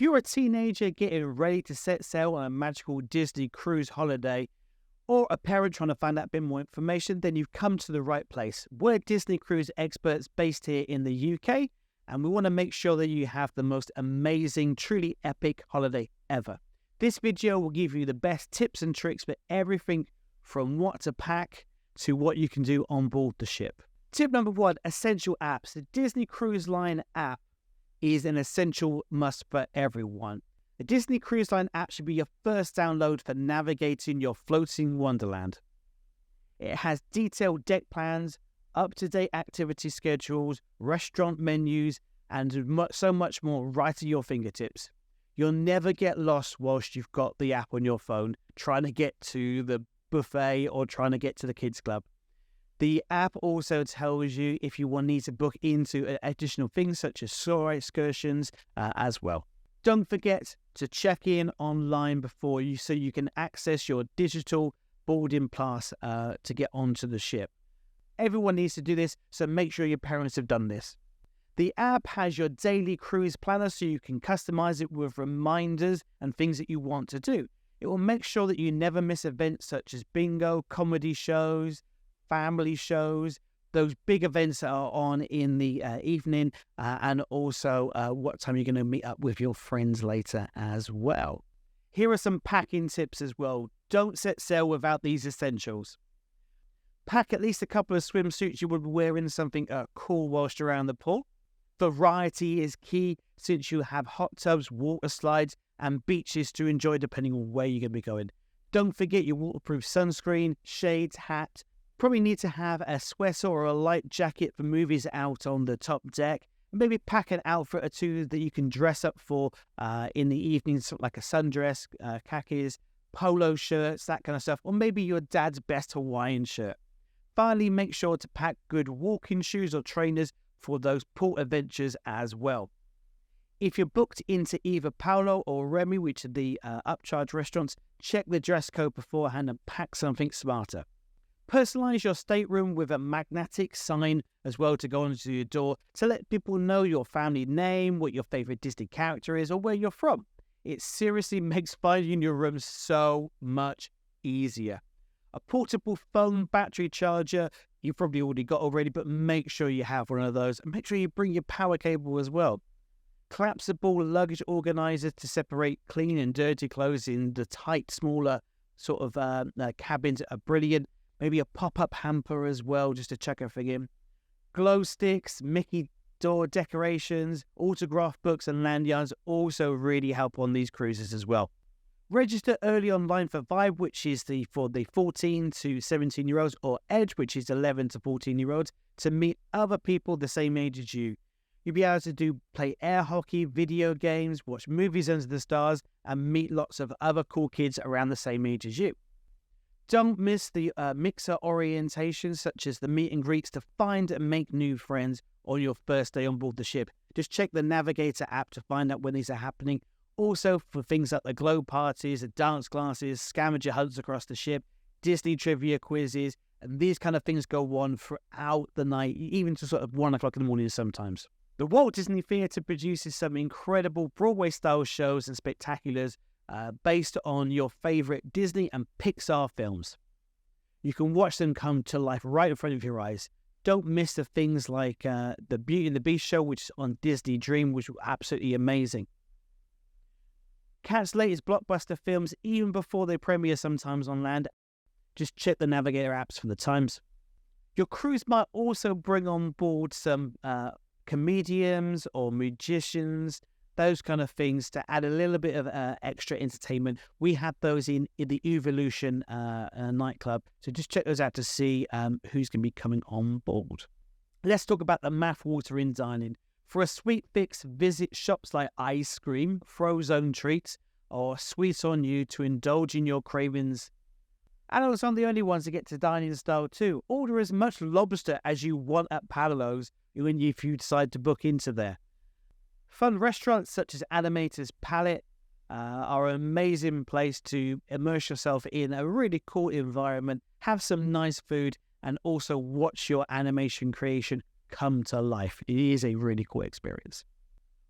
you're a teenager getting ready to set sail on a magical Disney cruise holiday, or a parent trying to find out a bit more information, then you've come to the right place. We're Disney cruise experts based here in the UK, and we want to make sure that you have the most amazing, truly epic holiday ever. This video will give you the best tips and tricks for everything from what to pack to what you can do on board the ship. Tip number 1, essential apps. The Disney Cruise Line app is an essential must for everyone. The Disney Cruise Line app should be your first download for navigating your floating wonderland. It has detailed deck plans, up-to-date activity schedules, restaurant menus, and so much more right at your fingertips. You'll never get lost whilst you've got the app on your phone trying to get to the buffet or trying to get to the kids club. The app also tells you if you will need to book into additional things such as solar excursions as well. Don't forget to check in online before you so you can access your digital boarding pass to get onto the ship. Everyone needs to do this, so make sure your parents have done this. The app has your daily cruise planner so you can customize it with reminders and things that you want to do. It will make sure that you never miss events such as bingo, comedy shows, family shows, those big events that are on in the evening, and also what time you're going to meet up with your friends later as well. Here are some packing tips as well. Don't set sail without these essentials. Pack at least a couple of swimsuits you would be wearing, something cool whilst you're around the pool. Variety is key since you have hot tubs, water slides, and beaches to enjoy depending on where you're going to be going. Don't forget your waterproof sunscreen, shades, hat. Probably need to have a sweater or a light jacket for movies out on the top deck. Maybe pack an outfit or two that you can dress up for in the evenings, like a sundress, khakis, polo shirts, that kind of stuff. Or maybe your dad's best Hawaiian shirt. Finally, make sure to pack good walking shoes or trainers for those pool adventures as well. If you're booked into either Paulo or Remy, which are the upcharge restaurants, check the dress code beforehand and pack something smarter. Personalize your stateroom with a magnetic sign as well to go onto your door to let people know your family name, what your favorite Disney character is, or where you're from. It seriously makes finding your room so much easier. A portable phone battery charger, you've probably already got already, but make sure you have one of those. And make sure you bring your power cable as well. Collapsible luggage organizers to separate clean and dirty clothes in the tight, smaller sort of cabins are brilliant. Maybe a pop-up hamper as well, just to check everything in. Glow sticks, Mickey door decorations, autograph books and lanyards also really help on these cruises as well. Register early online for Vibe, which is for the 14 to 17-year-olds, or Edge, which is 11 to 14-year-olds, to meet other people the same age as you. You'll be able to play air hockey, video games, watch movies under the stars, and meet lots of other cool kids around the same age as you. Don't miss the mixer orientations, such as the meet and greets, to find and make new friends on your first day on board the ship. Just check the Navigator app to find out when these are happening. Also, for things like the glow parties, the dance classes, scavenger hunts across the ship, Disney trivia quizzes, and these kind of things go on throughout the night, even to sort of 1 o'clock in the morning sometimes. The Walt Disney Theatre produces some incredible Broadway-style shows and spectaculars based on your favorite Disney and Pixar films. You can watch them come to life right in front of your eyes. Don't miss the things like the Beauty and the Beast show, which is on Disney Dream, which was absolutely amazing. Catch latest blockbuster films even before they premiere sometimes on land. Just check the Navigator apps for the times. Your cruise might also bring on board some comedians or magicians, those kind of things, to add a little bit of extra entertainment. We have those in the Evolution nightclub, so just check those out to see who's going to be coming on board. Let's talk about the mouthwatering dining. For a sweet fix, visit shops like Ice Cream, Frozone Treats, or Sweet on You to indulge in your cravings. Adults aren't the only ones that get to dine in style too. Order as much lobster as you want at Palo's if you decide to book into there. Fun restaurants such as Animator's Palette are an amazing place to immerse yourself in a really cool environment, have some nice food, and also watch your animation creation come to life. It is a really cool experience.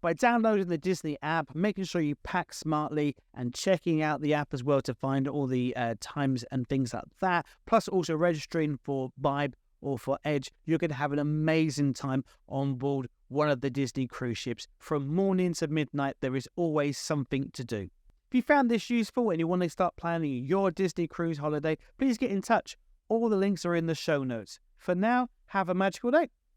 by downloading the Disney app, making sure you pack smartly, and checking out the app as well to find all the times and things like that, plus also registering for Vibe or for Edge, you're going to have an amazing time on board one of the Disney cruise ships. From morning to midnight, there is always something to do. If you found this useful and you want to start planning your Disney cruise holiday, please get in touch. All the links are in the show notes. For now, have a magical day.